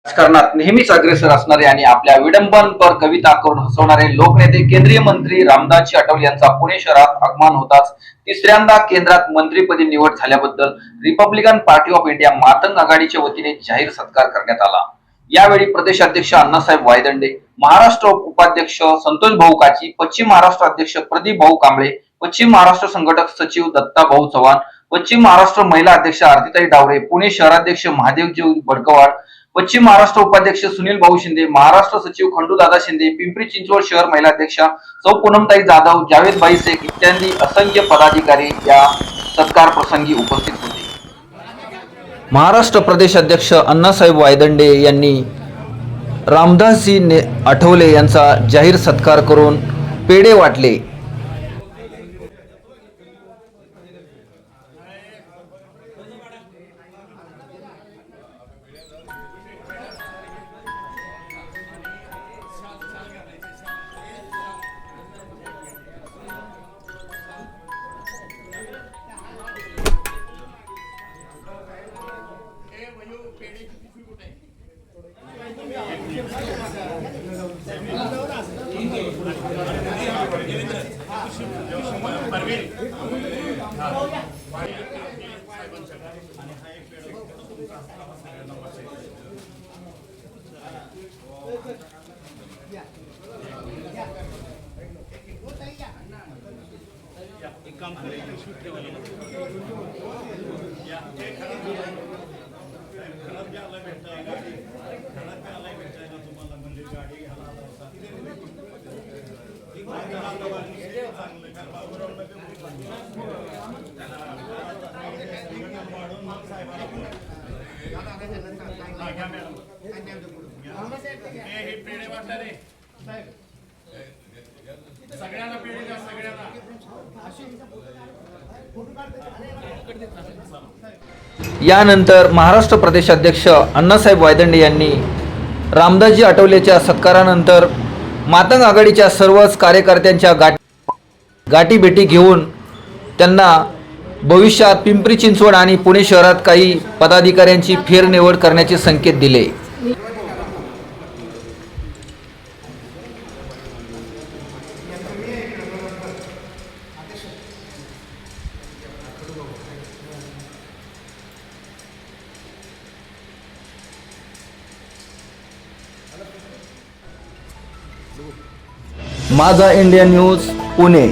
राजकारणात नेहमीच अग्रेसर असणारे आणि आपल्या विडंबनपर कविता करून हसवणारे लोकनेते केंद्रीय मंत्री रामदासजी आठवले यांचा पुणे शहरात आगमन होताच तिसऱ्यांदा केंद्रात मंत्रिपदी निवड झाल्याबद्दल Republican party of India Matang आघाडीच्या वतीने जाहीर सत्कार करण्यात आला। यावेळी प्रदेशाध्यक्ष अण्णासाहेब वायदंडे, महाराष्ट्र उपाध्यक्ष संतोष भाऊ काची, पश्चिम महाराष्ट्र अध्यक्ष प्रदीप भाऊ कांबळे, पश्चिम महाराष्ट्र संघटक सचिव दत्ता भाऊ चव्हाण, पश्चिम महाराष्ट्र महिला अध्यक्ष आरतीताई डावरे, पुणे शहराध्यक्ष महादेवजी बडकवाड, पश्चिम महाराष्ट्र उपाध्यक्ष सुनील भाऊ शिंदे, महाराष्ट्र सचिव खंडूदादा शिंदे, पिंपरी चिंचवड शहर महिला अध्यक्षा सौ पूनमताई जाधव, जावेदभाई शेख इत्यादी असंख्य पदाधिकारी या सत्कार प्रसंगी उपस्थित होते। महाराष्ट्र प्रदेश अध्यक्ष अण्णासाहेब वायदंडे यांनी रामदासजी आठवले यांचा जाहीर सत्कार करून पेढे वाटले। यानंतर महाराष्ट्र प्रदेश अध्यक्ष अण्णासाहेब वायदंडे यांनी रामदासजी आठवलेच्या सत्कारानंतर मातंग आघाडीच्या सर्वच कार्यकर्त्यांच्या गाठीभेटी घेऊन त्यांना भविष्यात पिंपरी चिंचवड आणि पुणे शहरात काही पदाधिकाऱ्यांची फेरनिवड करण्याचे संकेत दिले। माझा इंडिया न्यूज पुणे।